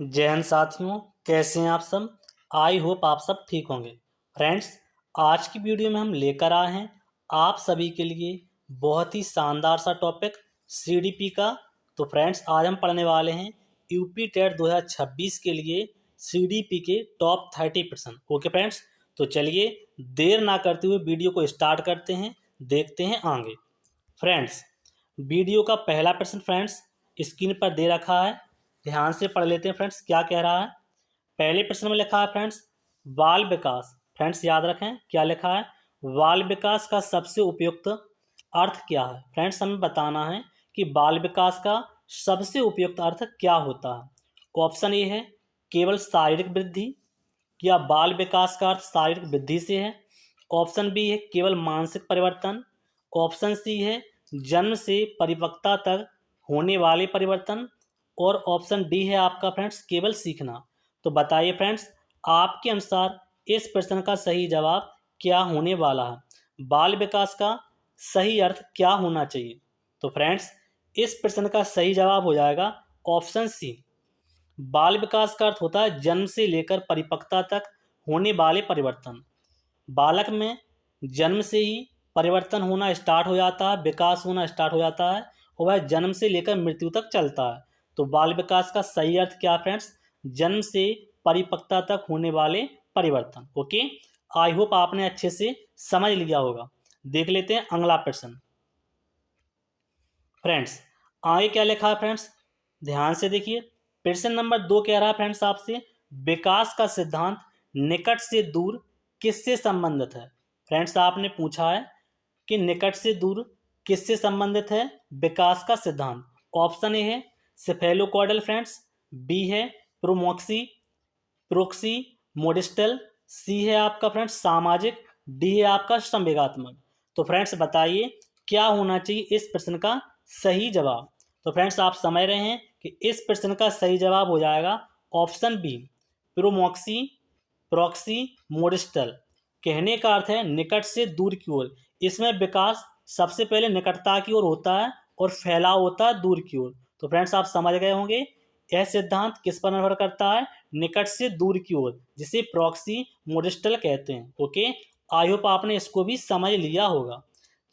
जय हिंद साथियों, कैसे हैं आप सब। आई होप आप सब ठीक होंगे। फ्रेंड्स, आज की वीडियो में हम लेकर आए हैं आप सभी के लिए बहुत ही शानदार सा टॉपिक सीडीपी का। तो फ्रेंड्स, आज हम पढ़ने वाले हैं यूपी टेट 2026 के लिए सीडीपी के टॉप 30%। ओके फ्रेंड्स, तो चलिए देर ना करते हुए वीडियो को स्टार्ट करते हैं, देखते हैं आगे। फ्रेंड्स, वीडियो का पहला प्रश्न फ्रेंड्स स्क्रीन पर दे रखा है, ध्यान से पढ़ लेते हैं फ्रेंड्स क्या कह रहा है। पहले प्रश्न में लिखा है फ्रेंड्स बाल विकास। फ्रेंड्स याद रखें क्या लिखा है, बाल विकास का सबसे उपयुक्त अर्थ क्या है। फ्रेंड्स हमें बताना है कि बाल विकास का सबसे उपयुक्त अर्थ क्या होता है। ऑप्शन ए है केवल शारीरिक वृद्धि, या बाल विकास का अर्थ शारीरिक वृद्धि से है। ऑप्शन बी है केवल मानसिक परिवर्तन। ऑप्शन सी है जन्म से परिपक्वता तक होने वाले परिवर्तन। और ऑप्शन डी है आपका फ्रेंड्स केवल सीखना। तो बताइए फ्रेंड्स, आपके अनुसार इस प्रश्न का सही जवाब क्या होने वाला है। बाल विकास का सही अर्थ क्या होना चाहिए। तो फ्रेंड्स, इस प्रश्न का सही जवाब हो जाएगा ऑप्शन सी। बाल विकास का अर्थ होता है जन्म से लेकर परिपक्वता तक होने वाले परिवर्तन। बालक में जन्म से ही परिवर्तन होना स्टार्ट हो जाता है, विकास होना स्टार्ट हो जाता है, और वह जन्म से लेकर मृत्यु तक चलता है। तो बाल विकास का सही अर्थ क्या फ्रेंड्स, जन्म से परिपक्वता तक होने वाले परिवर्तन। ओके, आई होप आपने अच्छे से समझ लिया होगा। देख लेते हैं अगला प्रश्न। फ्रेंड्स आगे क्या लिखा है फ्रेंड्स, ध्यान से देखिए। प्रश्न नंबर 2 कह रहा है फ्रेंड्स आपसे विकास का सिद्धांत निकट से दूर किससे संबंधित है। फ्रेंड्स आपने पूछा है कि निकट से दूर किससे संबंधित है विकास का सिद्धांत। ऑप्शन ए है सेफेलोकॉर्डल फ्रेंड्स, बी है प्रोमोक्सी प्रोक्सी मोडिस्टल, सी है आपका फ्रेंड्स सामाजिक, डी है आपका संवेगात्मक। तो फ्रेंड्स बताइए क्या होना चाहिए इस प्रश्न का सही जवाब। तो फ्रेंड्स आप समझ रहे हैं कि इस प्रश्न का सही जवाब हो जाएगा ऑप्शन बी प्रोमोक्सी प्रॉक्सी मोडिस्टल। कहने का अर्थ है निकट से दूर की ओर। इसमें विकास सबसे पहले निकटता की ओर होता है और फैलाव होता है दूर की ओर। तो फ्रेंड्स आप समझ गए होंगे यह सिद्धांत किस पर निर्भर करता है, निकट से दूर की ओर, जिसे प्रॉक्सी मोडिस्टल कहते हैं। ओके, आई होप आपने इसको भी समझ लिया होगा।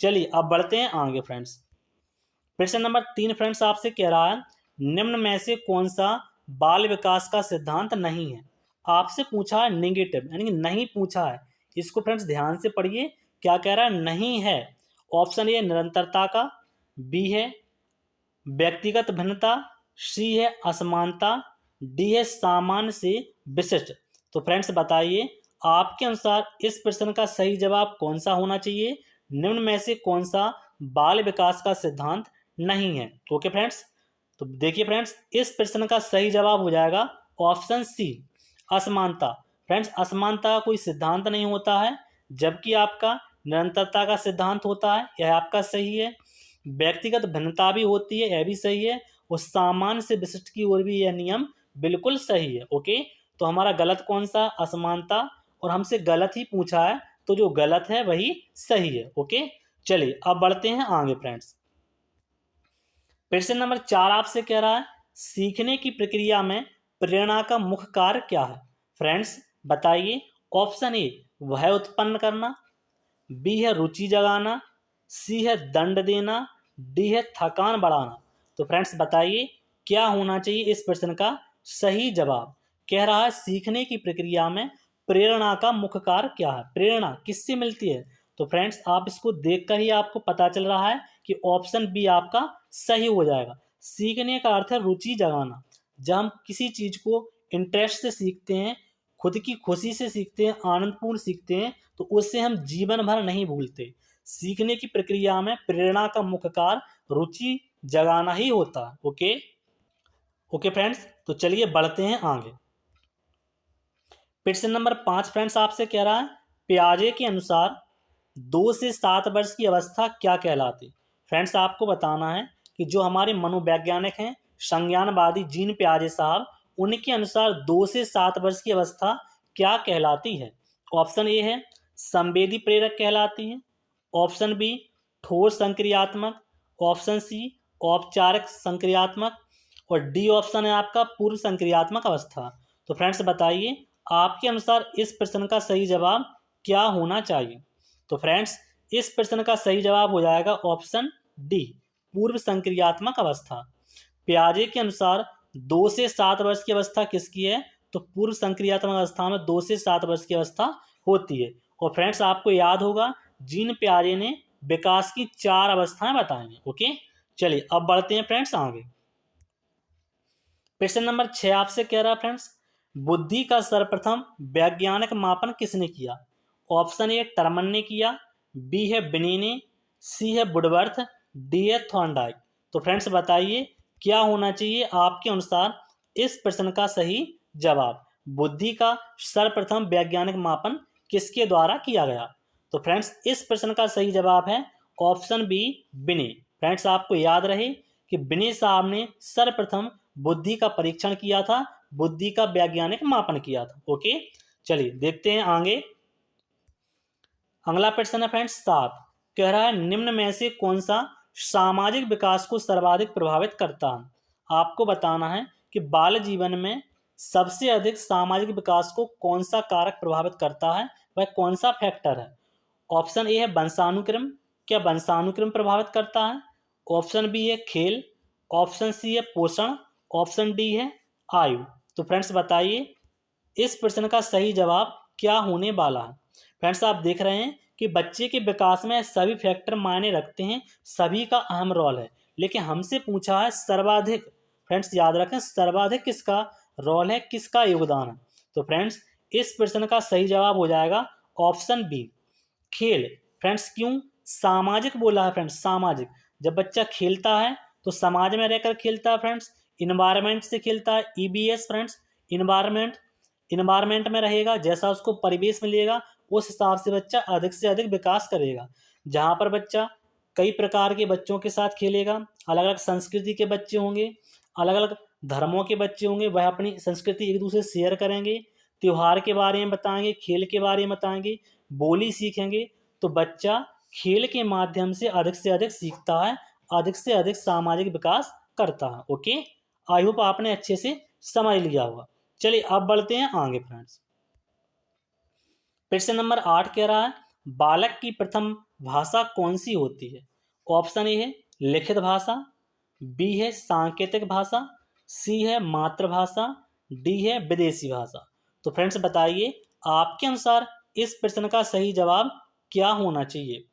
चलिए अब बढ़ते हैं आगे फ्रेंड्स। प्रश्न नंबर 3 फ्रेंड्स आपसे कह रहा है निम्न में से कौन सा बाल विकास का सिद्धांत नहीं है। आपसे पूछा है नेगेटिव, यानी कि नहीं पूछा है। इसको फ्रेंड्स ध्यान से पढ़िए क्या कह रहा है, नहीं है। ऑप्शन ए निरंतरता का, बी है व्यक्तिगत भिन्नता, सी है असमानता, डी है सामान्य से विशिष्ट। तो फ्रेंड्स बताइए आपके अनुसार इस प्रश्न का सही जवाब कौन सा होना चाहिए, निम्न में से कौन सा बाल विकास का सिद्धांत नहीं है। ओके फ्रेंड्स, तो देखिए फ्रेंड्स इस प्रश्न का सही जवाब हो जाएगा ऑप्शन सी असमानता। फ्रेंड्स असमानता का कोई सिद्धांत नहीं होता है, जबकि आपका निरंतरता का सिद्धांत होता है, यह आपका सही है। व्यक्तिगत भिन्नता भी होती है, यह भी सही है। और सामान्य से विशिष्ट की ओर भी यह नियम बिल्कुल सही है। ओके, तो हमारा गलत कौन सा असमानता, और हमसे गलत ही पूछा है, तो जो गलत है वही सही है। ओके, चलिए अब बढ़ते हैं आगे फ्रेंड्स। प्रश्न नंबर 4 आपसे कह रहा है सीखने की प्रक्रिया में प्रेरणा का मुख्य कार्य क्या है। फ्रेंड्स बताइए। ऑप्शन ए भय उत्पन्न करना, बी है रुचि जगाना, सी है दंड देना, डी है थकान बढ़ाना। तो फ्रेंड्स बताइए क्या होना चाहिए इस प्रश्न का सही जवाब। कह रहा है सीखने की प्रक्रिया में प्रेरणा का मुख्य कार्य क्या है, प्रेरणा किससे मिलती है। तो फ्रेंड्स आप इसको देखकर ही आपको पता चल रहा है कि ऑप्शन बी आपका सही हो जाएगा। सीखने का अर्थ है रुचि जगाना। जब हम किसी चीज को इंटरेस्ट से सीखते हैं, खुद की खुशी से सीखते हैं, आनंदपूर्ण सीखते हैं, तो उससे हम जीवन भर नहीं भूलते। सीखने की प्रक्रिया में प्रेरणा का मुख्य कार्य रुचि जगाना ही होता है। ओके ओके फ्रेंड्स, तो चलिए बढ़ते हैं आगे। प्रश्न नंबर 5 फ्रेंड्स आपसे कह रहा है पियाजे के अनुसार 2 से 7 वर्ष की अवस्था क्या कहलाती। फ्रेंड्स आपको बताना है कि जो हमारे मनोवैज्ञानिक हैं संज्ञानवादी जीन पियाजे साहब, उनके अनुसार 2 से 7 वर्ष की अवस्था क्या कहलाती है। ऑप्शन ए है संवेदी प्रेरक कहलाती है, ऑप्शन बी ठोस संक्रियात्मक, ऑप्शन सी औपचारिक संक्रियात्मक, और डी ऑप्शन है आपका पूर्व संक्रियात्मक अवस्था। तो फ्रेंड्स बताइए आपके अनुसार इस प्रश्न का सही जवाब क्या होना चाहिए। तो फ्रेंड्स इस प्रश्न का सही जवाब हो जाएगा ऑप्शन डी, पूर्व संक्रियात्मक अवस्था। पियाजे के अनुसार 2 से 7 वर्ष की अवस्था किसकी है, तो पूर्व संक्रियात्मक अवस्था में 2 से 7 वर्ष की अवस्था होती है। और फ्रेंड्स आपको याद होगा जीन पियाजे ने विकास की 4 अवस्थाएं बताई हैं। ओके, चलिए अब बढ़ते हैं फ्रेंड्स आगे। प्रश्न नंबर 6 आपसे कह रहा है फ्रेंड्स, बुद्धि का सर्वप्रथम वैज्ञानिक मापन किसने किया। ऑप्शन ए टर्मन ने किया, बी है बिनी ने, सी है वुडवर्थ, डी है थॉर्नडाइक। तो फ्रेंड्स बताइए क्या होना चाहिए आपके अनुसार इस प्रश्न का सही जवाब। बुद्धि का सर्वप्रथम वैज्ञानिक मापन किसके द्वारा किया गया। तो फ्रेंड्स इस प्रश्न का सही जवाब है ऑप्शन बी, बिनी। फ्रेंड्स आपको याद रहे कि बिनी साहब ने सर्वप्रथम बुद्धि का परीक्षण किया था, बुद्धि का वैज्ञानिक मापन किया था। ओके, चलिए देखते हैं आगे। अगला प्रश्न है फ्रेंड्स 7, कह रहा है निम्न में से कौन सा सामाजिक विकास को सर्वाधिक प्रभावित करता है। आपको बताना है कि बाल जीवन में सबसे अधिक सामाजिक विकास को कौन सा कारक प्रभावित करता है, वह कौन सा फैक्टर है। ऑप्शन ए है वंशानुक्रम, क्या वंशानुक्रम प्रभावित करता है। ऑप्शन बी है खेल, ऑप्शन सी है पोषण, ऑप्शन डी है आयु। तो फ्रेंड्स बताइए इस प्रश्न का सही जवाब क्या होने वाला है। फ्रेंड्स आप देख रहे हैं कि बच्चे के विकास में सभी फैक्टर मायने रखते हैं, सभी का अहम रोल है, लेकिन हमसे पूछा है सर्वाधिक। फ्रेंड्स याद रखें सर्वाधिक किसका रोल है, किसका योगदान है। तो फ्रेंड्स इस प्रश्न का सही जवाब हो जाएगा ऑप्शन बी, खेल। फ्रेंड्स क्यों सामाजिक बोला है फ्रेंड्स, सामाजिक। जब बच्चा खेलता है तो समाज में रहकर खेलता है फ्रेंड्स, इन्वायरमेंट से खेलता है, ईबीएस फ्रेंड्स, इन्वायरमेंट में रहेगा, जैसा उसको परिवेश मिलेगा उस हिसाब से बच्चा अधिक से अधिक विकास करेगा। जहाँ पर बच्चा कई प्रकार के बच्चों के साथ खेलेगा, अलग अलग संस्कृति के बच्चे होंगे, अलग अलग धर्मों के बच्चे होंगे, वह अपनी संस्कृति एक दूसरे से शेयर करेंगे, त्योहार के बारे में बताएंगे, खेल के बारे में बताएंगे, बोली सीखेंगे। तो बच्चा खेल के माध्यम से अधिक सीखता है, अधिक से अधिक सामाजिक विकास करता है। ओके, आई होप आपने अच्छे से समझ लिया होगा। चलिए अब बढ़ते हैं आगे फ्रेंड्स। प्रश्न नंबर 8 कह रहा है बालक की प्रथम भाषा कौन सी होती है। ऑप्शन ए है लिखित भाषा, बी है सांकेतिक भाषा, सी है मातृभाषा, डी है विदेशी भाषा। तो फ्रेंड्स बताइए आपके अनुसार इस प्रश्न का सही जवाब क्या होना चाहिए।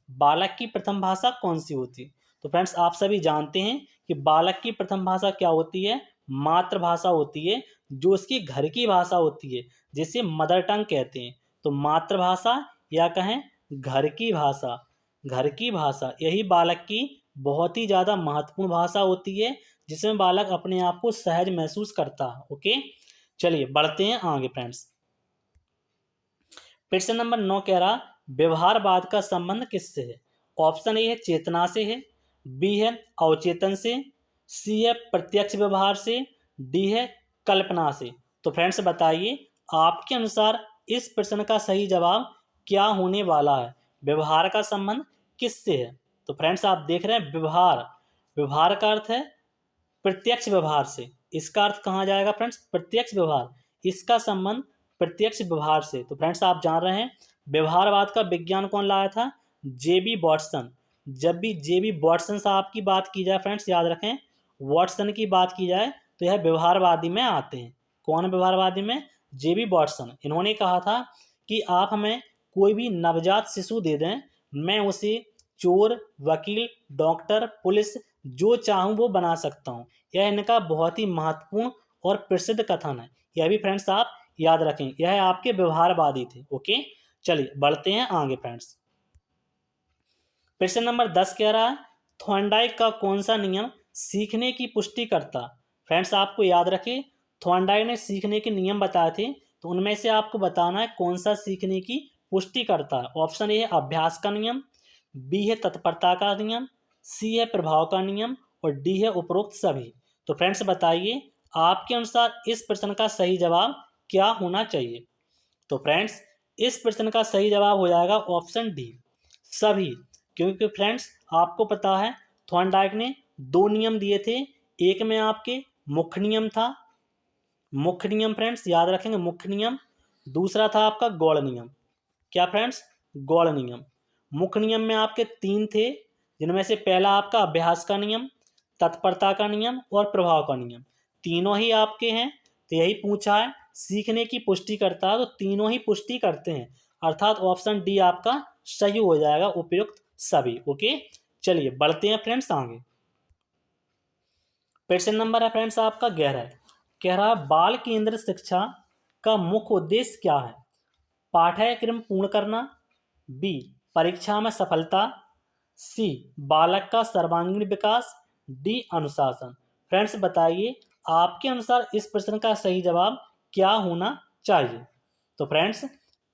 बालक की प्रथम भाषा कौन सी होती है। तो फ्रेंड्स आप सभी जानते हैं कि बालक की प्रथम भाषा क्या होती है, मातृभाषा होती है, जो उसकी घर की भाषा होती है, जिसे मदर टंग कहते हैं। तो मातृभाषा या कहें घर की भाषा, घर की भाषा यही बालक की बहुत ही ज़्यादा महत्वपूर्ण भाषा होती है, जिसमें बालक अपने आप को सहज महसूस करता है। ओके, चलिए बढ़ते हैं आगे फ्रेंड्स। प्रश्न नंबर 9 कह रहा व्यवहारवाद का संबंध किससे है। ऑप्शन ए है चेतना से है, बी है अवचेतन से, सी है प्रत्यक्ष व्यवहार से, डी है कल्पना से। तो फ्रेंड्स बताइए आपके अनुसार इस प्रश्न का सही जवाब क्या होने वाला है। व्यवहार का संबंध किससे है। तो फ्रेंड्स आप देख रहे हैं व्यवहार, व्यवहार का अर्थ है प्रत्यक्ष व्यवहार से। इसका अर्थ कहाँ जाएगा फ्रेंड्स, प्रत्यक्ष व्यवहार, इसका संबंध प्रत्यक्ष व्यवहार से। तो फ्रेंड्स आप जान रहे हैं व्यवहारवाद का विज्ञान कौन लाया था, जेबी वॉटसन। जब भी जेबी वॉटसन साहब की बात की जाए फ्रेंड्स याद रखें, वॉटसन की बात की जाए तो यह व्यवहारवादी में आते हैं। कौन व्यवहारवादी में, जेबी वॉटसन। इन्होंने कहा था कि आप हमें कोई भी नवजात शिशु दे दें, मैं उसे चोर, वकील, डॉक्टर, पुलिस जो चाहूँ वो बना सकता हूँ। यह इनका बहुत ही महत्वपूर्ण और प्रसिद्ध कथन है। यह भी फ्रेंड्स आप याद रखें, यह आपके व्यवहारवादी थे। ओके, चलिए बढ़ते हैं आगे फ्रेंड्स। प्रश्न नंबर 10 कह रहा है थॉर्नडाइक का कौन सा नियम सीखने की पुष्टि करता। फ्रेंड्स आपको याद रखिए थॉर्नडाइक ने सीखने के नियम बताए थे, तो उनमें से आपको बताना है कौन सा सीखने की पुष्टि करता है। ऑप्शन ए है अभ्यास का नियम, बी है तत्परता का नियम, सी है प्रभाव का नियम और डी है उपरोक्त सभी। तो फ्रेंड्स बताइए आपके अनुसार इस प्रश्न का सही जवाब क्या होना चाहिए। तो फ्रेंड्स इस प्रश्न का सही जवाब हो जाएगा ऑप्शन डी, सभी। क्योंकि फ्रेंड्स आपको पता है थॉर्नडाइक ने 2 नियम दिए थे, एक में आपके मुख्य नियम था, मुख्य नियम फ्रेंड्स याद रखेंगे, मुख्य नियम। दूसरा था आपका गौड़ नियम। क्या फ्रेंड्स? गौड़ नियम। मुख्य नियम में आपके 3 थे, जिनमें से पहला आपका अभ्यास का नियम, तत्परता का नियम और प्रभाव का नियम। तीनों ही आपके हैं, तो यही पूछा है सीखने की पुष्टि करता है, तो तीनों ही पुष्टि करते हैं, अर्थात ऑप्शन डी आपका सही हो जाएगा, उपयुक्त सभी। ओके, चलिए बढ़ते हैं फ्रेंड्स आगे। क्वेश्चन नंबर है फ्रेंड्स आपका 11, कह रहा है बाल केंद्र शिक्षा का मुख्य उद्देश्य क्या है? पाठ्यक्रम पूर्ण करना, बी परीक्षा में सफलता, सी बालक का सर्वांगीण विकास, डी अनुशासन। फ्रेंड्स बताइए आपके अनुसार इस प्रश्न का सही जवाब क्या होना चाहिए? तो फ्रेंड्स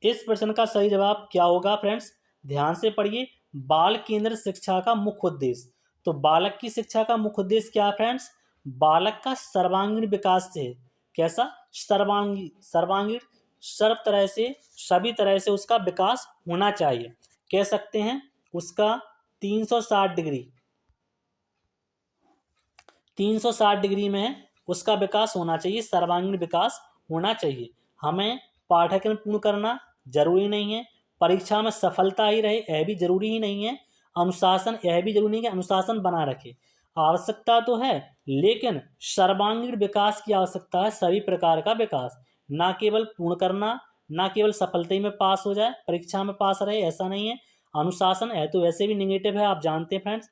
इस प्रश्न का सही जवाब क्या होगा फ्रेंड्स? ध्यान से पढ़िए, बाल केंद्र शिक्षा का मुख्य उद्देश्य। तो बालक की शिक्षा का मुख्य उद्देश्य क्या है फ्रेंड्स? बालक का सर्वांगीण विकास से। कैसा? सर्वांगीण सर्व तरह से, सभी तरह से उसका विकास होना चाहिए। कह सकते हैं उसका 360 डिग्री 360 डिग्री में उसका विकास होना चाहिए, सर्वांगीण विकास होना चाहिए। हमें पाठ्यक्रम पूर्ण करना जरूरी नहीं है, परीक्षा में सफलता ही रहे यह भी जरूरी ही नहीं है, अनुशासन यह भी जरूरी नहीं है कि अनुशासन बना रखे। आवश्यकता तो है, लेकिन सर्वांगीण विकास की आवश्यकता है, सभी प्रकार का विकास, ना केवल पूर्ण करना, ना केवल सफलता ही में पास हो जाए, परीक्षा में पास रहे, ऐसा नहीं है। अनुशासन है तो वैसे भी निगेटिव है, आप जानते हैं फ्रेंड्स।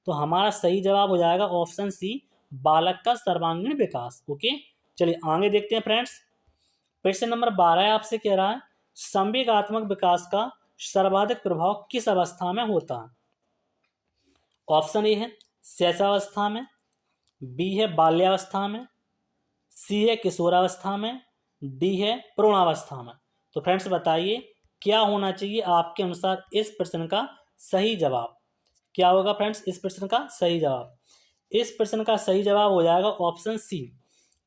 तो हमारा सही जवाब हो जाएगा ऑप्शन सी, बालक का सर्वांगीण विकास। ओके, चलिए आगे देखते हैं फ्रेंड्स। क्वेश्चन नंबर 12 आपसे कह रहा है संवेगात्मक विकास का सर्वाधिक प्रभाव किस अवस्था में होता है? ऑप्शन ए है शैशवावस्था में, बी है बाल्यावस्था में, सी है किशोरावस्था में, डी है प्रौढ़ावस्था में। तो फ्रेंड्स बताइए क्या होना चाहिए आपके अनुसार इस प्रश्न का सही जवाब? क्या होगा फ्रेंड्स इस प्रश्न का सही जवाब? इस प्रश्न का सही जवाब हो जाएगा ऑप्शन सी,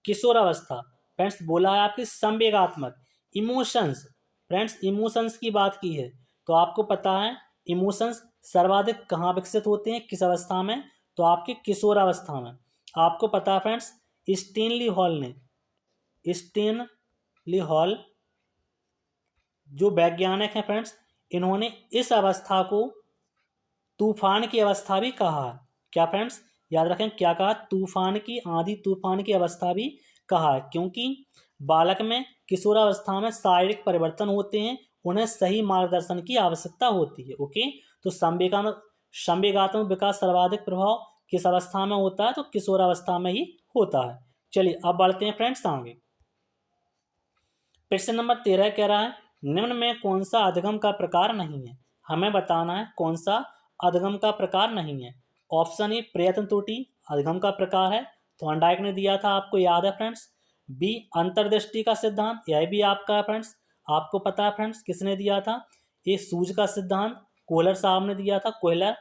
किशोरावस्था। फ्रेंड्स बोला है आपकी संवेगात्मक, इमोशंस। फ्रेंड्स इमोशंस की बात की है, तो आपको पता है इमोशंस सर्वाधिक कहाँ विकसित होते हैं, किस अवस्था में? तो आपके किशोरावस्था में। आपको पता है फ्रेंड्स स्टेनली हॉल जो वैज्ञानिक हैं फ्रेंड्स, इन्होंने इस अवस्था को तूफान की अवस्था भी कहा है। क्या फ्रेंड्स याद रखें क्या कहा? तूफान की, आंधी तूफान की अवस्था भी कहा है, क्योंकि बालक में किशोरावस्था में शारीरिक परिवर्तन होते हैं, उन्हें सही मार्गदर्शन की आवश्यकता होती है। ओके, तो संवेगात्मक विकास सर्वाधिक प्रभाव किस अवस्था में होता है? तो किशोरावस्था में ही होता है। चलिए अब बढ़ते हैं फ्रेंड्स आगे। प्रश्न नंबर 13 कह रहा है निम्न में कौन सा अधिगम का प्रकार नहीं है? हमें बताना है कौन सा अधिगम का प्रकार नहीं है। ऑप्शन ए प्रयत्न त्रुटि अधिगम का प्रकार है, थॉर्नडाइक ने दिया था, आपको याद है फ्रेंड्स। बी अंतर्दृष्टि का सिद्धांत, यह भी आपका है फ्रेंड्स, आपको पता है फ्रेंड्स किसने दिया था। ए सूझ का सिद्धांत, कोहलर साहब ने दिया था, कोहलर।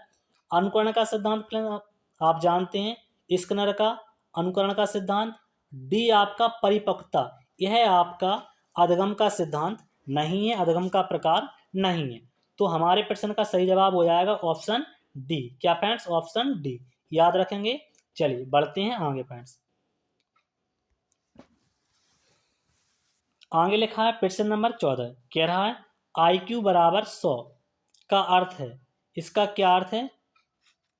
अनुकरण का सिद्धांत आप जानते हैं स्किनर का अनुकरण का सिद्धांत। डी आपका परिपक्वता, यह आपका अधिगम का सिद्धांत नहीं है, अधिगम का प्रकार नहीं है। तो हमारे प्रश्न का सही जवाब हो जाएगा ऑप्शन डी। क्या फ्रेंड्स? ऑप्शन डी याद रखेंगे। चलिए बढ़ते हैं आगे फ्रेंड्स। आगे लिखा है प्रश्न नंबर 14 कह रहा है IQ बराबर 100 का अर्थ है, इसका क्या अर्थ है?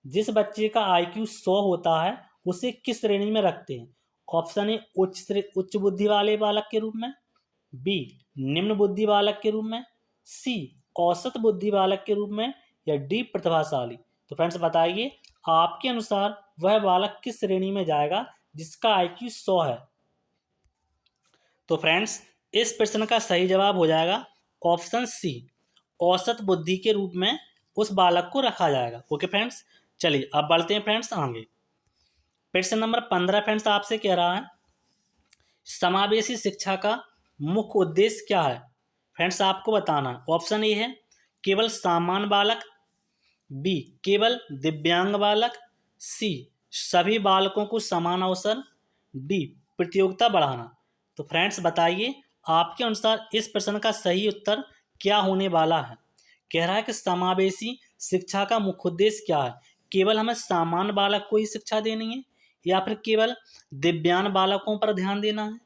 जिस बच्चे का IQ 100 होता है उसे किस श्रेणी में रखते हैं? ऑप्शन ए उच्च बुद्धि वाले बालक के रूप में, बी निम्न बुद्धि बालक के रूप में, सी औसत बुद्धि बालक के रूप में, या डी प्रतिभाशाली। तो फ्रेंड्स बताइए आपके अनुसार वह बालक किस श्रेणी में जाएगा जिसका IQ 100 है? तो फ्रेंड्स इस प्रश्न का सही जवाब हो जाएगा ऑप्शन सी, औसत बुद्धि के रूप में उस बालक को रखा जाएगा। ओके फ्रेंड्स, चलिए अब बढ़ते हैं फ्रेंड्स आगे। प्रश्न नंबर 15 फ्रेंड्स आपसे कह रहा है समावेशी शिक्षा का मुख्य उद्देश्य क्या है? फ्रेंड्स आपको बताना है। ऑप्शन ए है केवल सामान्य बालक, बी केवल दिव्यांग बालक, सी सभी बालकों को समान अवसर, डी प्रतियोगिता बढ़ाना। तो फ्रेंड्स बताइए आपके अनुसार इस प्रश्न का सही उत्तर क्या होने वाला है? कह रहा है कि समावेशी शिक्षा का मुख्य उद्देश्य क्या है? केवल हमें सामान्य बालक को ही शिक्षा देनी है, या फिर केवल दिव्यांग बालकों पर ध्यान देना है,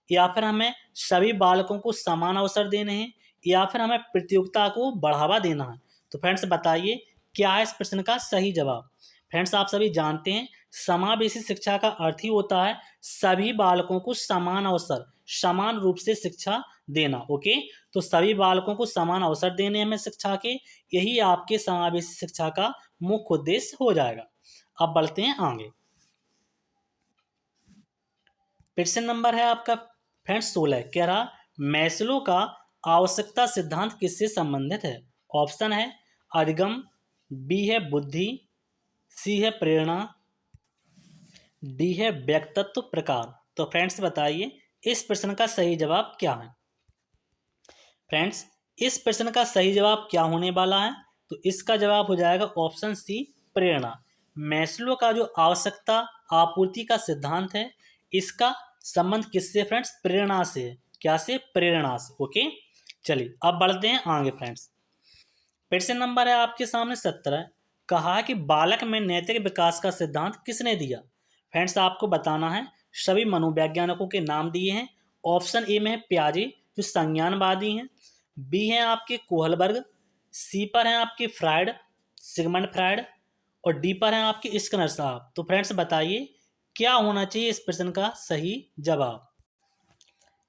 या फिर हमें सभी बालकों को समान अवसर देने हैं, या फिर हमें प्रतियोगिता को बढ़ावा देना है। तो फ्रेंड्स बताइए क्या है इस प्रश्न का सही जवाब। फ्रेंड्स आप सभी जानते हैं समावेशी शिक्षा का अर्थ ही होता है सभी बालकों को समान अवसर, समान रूप से शिक्षा देना। ओके, तो सभी बालकों को समान अवसर देने में शिक्षा के, यही आपके समावेशी शिक्षा का मुख्य उद्देश्य हो जाएगा। अब बढ़ते हैं आगे। प्रश्न नंबर है आपका फ्रेंड्स 16, कह रहा मैस्लो का आवश्यकता सिद्धांत किससे संबंधित है। ऑप्शन है अधिगम, बी है बुद्धि, सी है प्रेरणा, डी है व्यक्तित्व प्रकार। तो फ्रेंड्स बताइए इस प्रश्न का सही जवाब क्या है। फ्रेंड्स इस प्रश्न का सही जवाब क्या होने वाला है, तो इसका जवाब हो जाएगा ऑप्शन सी प्रेरणा। मैस्लो का जो आवश्यकता आपूर्ति का सिद्धांत है, इसका संबंध किससे फ्रेंड्स, प्रेरणा से है। क्या से, प्रेरणा से। ओके, चलिए अब बढ़ते हैं आगे फ्रेंड्स। प्रश्न नंबर है आपके सामने 17, कहा कि बालक में नैतिक विकास का सिद्धांत किसने दिया। फ्रेंड्स आपको बताना है सभी मनोवैज्ञानिकों के नाम दिए हैं। ऑप्शन ए में है प्याजे जो संज्ञानवादी हैं, बी है आपके कोहलबर्ग, सी पर हैं आपके फ्रायड, सिगमंड फ्रायड, और डी पर हैं आपके स्किनर साहब। तो फ्रेंड्स बताइए क्या होना चाहिए इस प्रश्न का सही जवाब।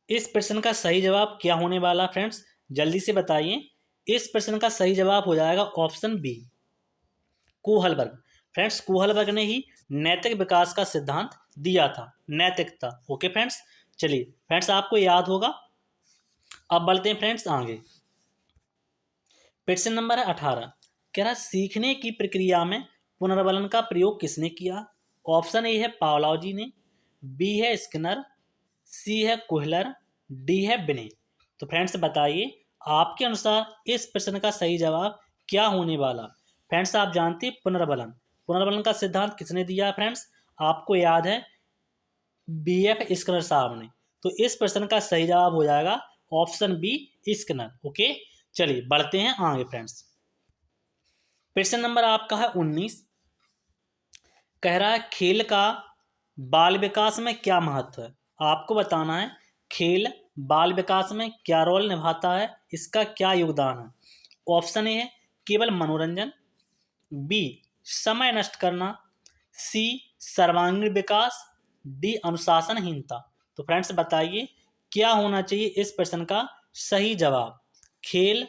इस प्रश्न का सही जवाब क्या होने वाला फ्रेंड्स, जल्दी से बताइए। इस प्रश्न का सही जवाब हो जाएगा option B Kohlberg. Friends Kohlberg ने ही नैतिक विकास का सिद्धांत दिया था, नैतिकता। ओके फ्रेंड्स, चलिए फ्रेंड्स आपको याद होगा। अब बढ़ते हैं फ्रेंड्स आगे। प्रश्न नंबर है 18, कह रहा सीखने की प्रक्रिया में पुनर्वलन का प्रयोग किसने किया। ऑप्शन ए है पावलॉजी ने, बी है स्किनर, सी है कोहलर, डी है बिने। तो फ्रेंड्स बताइए आपके अनुसार इस प्रश्न का सही जवाब क्या होने वाला। फ्रेंड्स आप जानते हैं पुनर्वलन, पुनर्वलन का सिद्धांत किसने दिया है फ्रेंड्स, आपको याद है BF स्किनर साहब ने। तो इस प्रश्न का सही जवाब हो जाएगा ऑप्शन बी स्किनर। ओके, चलिए बढ़ते हैं आगे फ्रेंड्स। प्रश्न नंबर आपका है 19, कह रहा है खेल का बाल विकास में क्या महत्व है। आपको बताना है खेल बाल विकास में क्या रोल निभाता है, इसका क्या योगदान है। ऑप्शन ए है केवल मनोरंजन, बी समय नष्ट करना, सी सर्वांगीण विकास, डी अनुशासनहीनता। तो फ्रेंड्स बताइए क्या होना चाहिए इस प्रश्न का सही जवाब। खेल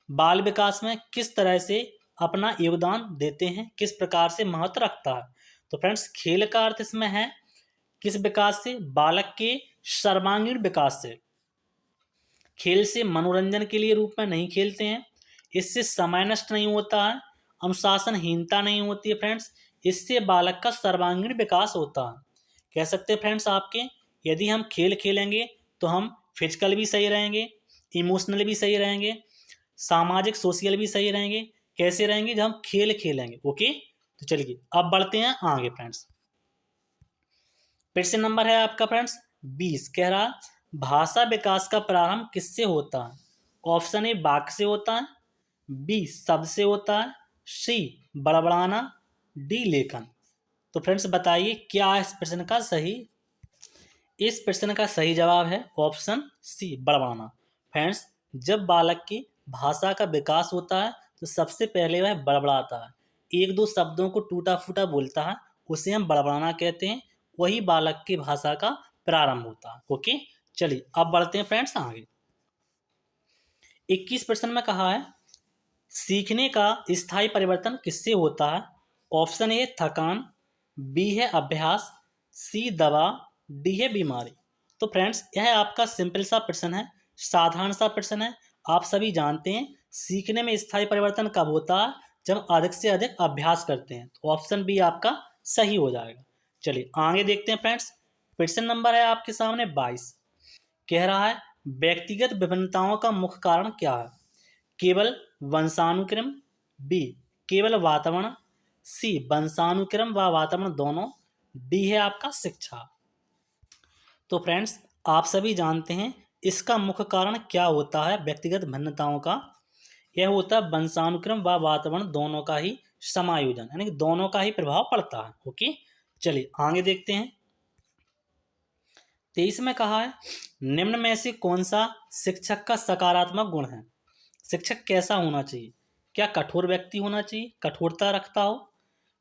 बाल विकास में किस तरह से अपना योगदान देते हैं, किस प्रकार से महत्व रखता है। तो फ्रेंड्स खेल का अर्थ इसमें है किस विकास से, बालक के सर्वांगीण विकास से। खेल से मनोरंजन के लिए रूप में नहीं खेलते हैं, इससे समय नष्ट नहीं होता है, अनुशासनहीनता नहीं होती है फ्रेंड्स, इससे बालक का सर्वांगीण विकास होता है। कह सकते हैं फ्रेंड्स आपके यदि हम खेल खेलेंगे तो हम फिजिकल भी सही रहेंगे, इमोशनल भी सही रहेंगे, सामाजिक सोशल भी सही रहेंगे। कैसे रहेंगे, जब हम खेल खेलेंगे। ओके, तो चलिए अब बढ़ते हैं आगे फ्रेंड्स। प्रश्न नंबर है आपका फ्रेंड्स 20, कह रहा भाषा विकास का प्रारंभ किससे होता है। ऑप्शन ए वाक्य से होता है, बी शब्द से होता है, सी बड़बड़ाना, डी लेखन। तो फ्रेंड्स बताइए क्या है इस प्रश्न का सही। इस प्रश्न का सही जवाब है ऑप्शन सी बड़बड़ाना। फ्रेंड्स जब बालक की भाषा का विकास होता है तो सबसे पहले वह बड़बड़ाता है, एक दो शब्दों को टूटा फूटा बोलता है, उसे हम बड़बड़ाना कहते हैं, वही बालक की भाषा का प्रारंभ होता है। ओके, चलिए अब बढ़ते हैं फ्रेंड्स आगे। 21 प्रश्न में कहा है सीखने का स्थायी परिवर्तन किससे होता है। ऑप्शन ए थकान, बी है अभ्यास, सी दवा, डी है बीमारी। तो फ्रेंड्स यह आपका सिंपल सा प्रश्न है, साधारण सा प्रश्न है। आप सभी जानते हैं सीखने में स्थायी परिवर्तन कब होता है, जब अधिक से अधिक अभ्यास करते हैं। तो ऑप्शन बी आपका सही हो जाएगा। चलिए आगे देखते हैं फ्रेंड्स। प्रश्न नंबर है आपके सामने 22, कह रहा है व्यक्तिगत विभिन्नताओं का मुख्य कारण क्या है। केवल वंशानुक्रम, बी केवल वातावरण, सी वंशानुक्रम व वातावरण दोनों, डी है आपका शिक्षा। तो फ्रेंड्स आप सभी जानते हैं इसका मुख्य कारण क्या होता है व्यक्तिगत भिन्नताओं का। यह होता है वंशानुक्रम व वातावरण दोनों का ही समायोजन, यानी कि दोनों का ही प्रभाव पड़ता है। ओके, चलिए आगे देखते हैं। 23 में कहा है निम्न में से कौन सा शिक्षक का सकारात्मक गुण है। शिक्षक कैसा होना चाहिए? क्या कठोर व्यक्ति होना चाहिए, कठोरता रखता हो।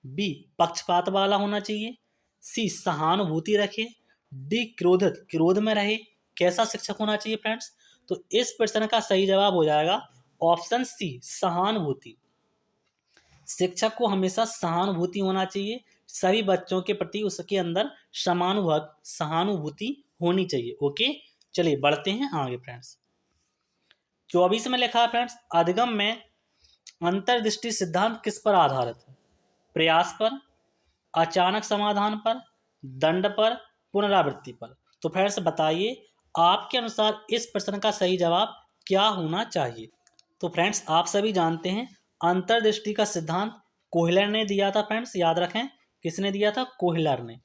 बी पक्षपात वाला होना चाहिए। सी सहानुभूति रखे। डी क्रोध में रहे। कैसा शिक्षक होना चाहिए फ्रेंड्स? तो इस प्रश्न का सही जवाब हो जाएगा ऑप्शन सी सहानुभूति। शिक्षक को हमेशा सहानुभूति होना चाहिए, सभी बच्चों के प्रति उसके अंदर सहानुभूति होनी चाहिए। ओके, चलिए बढ़ते हैं आगे फ्रेंड्स। 24 में लिखा है फ्रेंड्स अधिगम में अंतर्दृष्टि सिद्धांत किस पर आधारित है? प्रयास पर, अचानक समाधान पर, दंड पर, पुनरावृत्ति पर। तो फ्रेंड्स बताइए आपके अनुसार इस प्रश्न का सही जवाब क्या होना चाहिए? तो फ्रेंड्स आप सभी जानते हैं अंतर्दृष्टि का सिद्धांत कोहलर ने दिया था फ्रेंड्स, याद रखें किसने दिया था? कोहलर ने।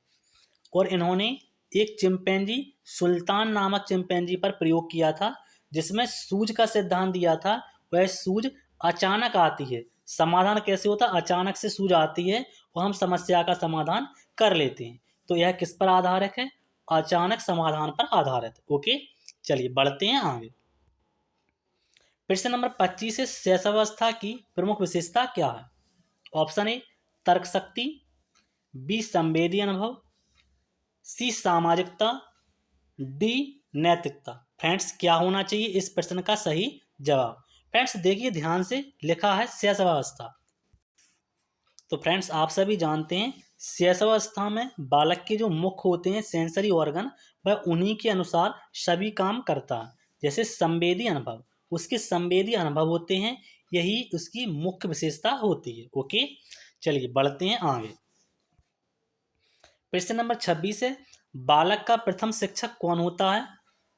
और इन्होंने एक चिंपैंजी सुल्तान नामक चिंपैंजी पर प्रयोग किया था जिसमें सूझ का सिद्धांत दिया था। वह सूझ अचानक आती है, समाधान कैसे होता? अचानक से सूझ आती है और हम समस्या का समाधान कर लेते हैं। तो यह किस पर आधारित है? अचानक समाधान पर आधारित। ओके, चलिए बढ़ते हैं आगे। प्रश्न नंबर 25 है शैशवावस्था की प्रमुख विशेषता क्या है? ऑप्शन ए तर्क शक्ति, बी संवेदी अनुभव, सी सामाजिकता, डी नैतिकता। फ्रेंड्स क्या होना चाहिए इस प्रश्न का सही जवाब? फ्रेंड्स देखिए ध्यान से, लिखा है शैशवावस्था। तो फ्रेंड्स आप सभी जानते हैं शैशवावस्था में बालक के जो मुख होते हैं सेंसरी ऑर्गन, वह उन्हीं के अनुसार सभी काम करता है। जैसे संवेदी अनुभव, उसके संवेदी अनुभव होते हैं, यही उसकी मुख्य विशेषता होती है। ओके, चलिए बढ़ते हैं आगे। प्रश्न नंबर 26 है बालक का प्रथम शिक्षक कौन होता है?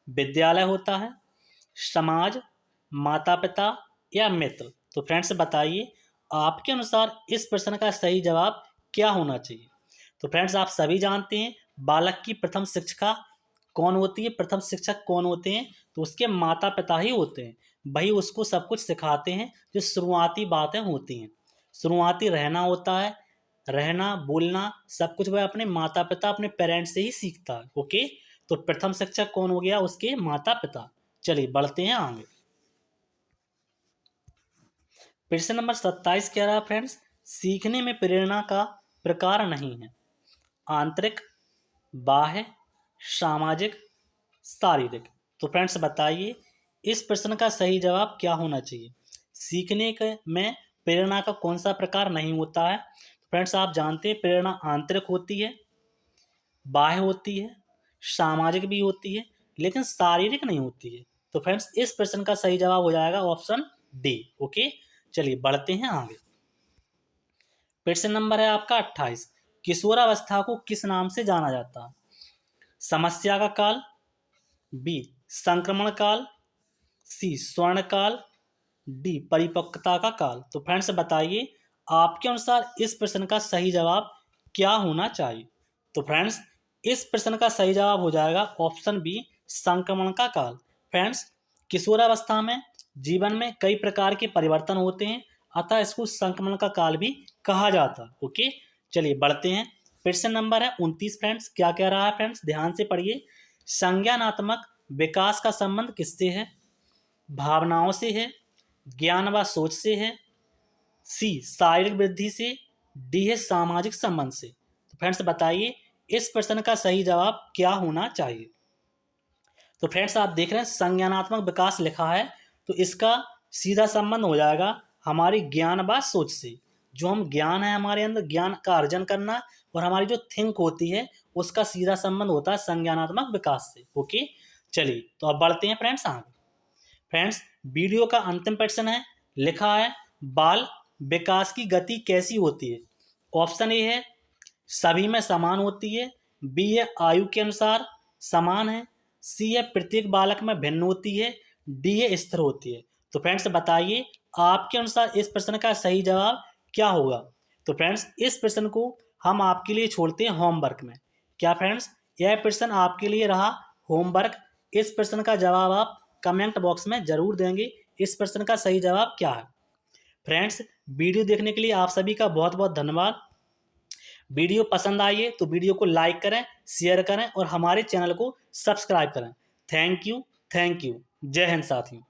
विद्यालय होता है, समाज, माता पिता या मित्र? तो फ्रेंड्स बताइए आपके अनुसार इस प्रश्न का सही जवाब क्या होना चाहिए? तो फ्रेंड्स आप सभी जानते हैं बालक की प्रथम शिक्षिका कौन होती है, प्रथम शिक्षक कौन होते हैं? तो उसके माता पिता ही होते हैं। वही उसको सब कुछ सिखाते हैं, जो शुरुआती बातें होती हैं, शुरुआती रहना होता है, रहना बोलना सब कुछ वह अपने माता पिता अपने पेरेंट्स से ही सीखता है। ओके, तो प्रथम शिक्षक कौन हो गया? उसके माता पिता। चलिए बढ़ते हैं आगे। प्रश्न नंबर 27 कह रहा है फ्रेंड्स सीखने में प्रेरणा का प्रकार नहीं है। आंतरिक, बाह्य, सामाजिक, शारीरिक। तो फ्रेंड्स बताइए इस प्रश्न का सही जवाब क्या होना चाहिए? सीखने के में प्रेरणा का कौन सा प्रकार नहीं होता है? फ्रेंड्स आप जानते हैं प्रेरणा आंतरिक होती है, बाह्य होती है, सामाजिक भी होती है, लेकिन शारीरिक नहीं होती है। तो फ्रेंड्स इस प्रश्न का सही जवाब हो जाएगा ऑप्शन डी। ओके, चलिए बढ़ते हैं आगे। प्रश्न नंबर है आपका 28 किशोरावस्था को किस नाम से जाना जाता है? समस्या का काल, बी संक्रमण काल, सी स्वर्ण काल, डी परिपक्वता का काल। तो फ्रेंड्स बताइए आपके अनुसार इस प्रश्न का सही जवाब क्या होना चाहिए? तो फ्रेंड्स इस प्रश्न का सही जवाब हो जाएगा ऑप्शन बी संक्रमण का काल। फ्रेंड्स किशोरावस्था में जीवन में कई प्रकार के परिवर्तन होते हैं, अतः इसको संक्रमण का काल भी कहा जाता है। ओके, चलिए बढ़ते हैं। प्रश्न नंबर है 29 फ्रेंड्स क्या कह रहा है? फ्रेंड्स ध्यान से पढ़िए। संज्ञानात्मक विकास का संबंध किससे है? भावनाओं से है, ज्ञान व सोच से है, सी शारीरिक वृद्धि से, डी है सामाजिक संबंध से। तो फ्रेंड्स बताइए इस प्रश्न का सही जवाब क्या होना चाहिए? तो फ्रेंड्स आप देख रहे हैं संज्ञानात्मक विकास लिखा है, तो इसका सीधा संबंध हो जाएगा हमारी ज्ञान व सोच से। जो हम ज्ञान है हमारे अंदर ज्ञान का अर्जन करना और हमारी जो थिंक होती है उसका सीधा संबंध होता है संज्ञानात्मक विकास से। ओके, चलिए तो अब बढ़ते हैं फ्रेंड्स आगे। फ्रेंड्स वीडियो का अंतिम प्रश्न है, लिखा है बाल विकास की गति कैसी होती है? ऑप्शन ए है सभी में समान होती है, बी है आयु के अनुसार समान है, सी है प्रत्येक बालक में भिन्न होती है, डी है स्थिर होती है। तो फ्रेंड्स बताइए आपके अनुसार इस प्रश्न का सही जवाब क्या होगा? तो फ्रेंड्स इस प्रश्न को हम आपके लिए छोड़ते हैं होमवर्क में। क्या फ्रेंड्स यह प्रश्न आपके लिए रहा होमवर्क? इस प्रश्न का जवाब आप कमेंट बॉक्स में जरूर देंगे। इस प्रश्न का सही जवाब क्या है? फ्रेंड्स वीडियो देखने के लिए आप सभी का बहुत बहुत धन्यवाद। वीडियो पसंद आई है तो वीडियो को लाइक करें, शेयर करें और हमारे चैनल को सब्सक्राइब करें। Thank you. जय हिंद साथियों।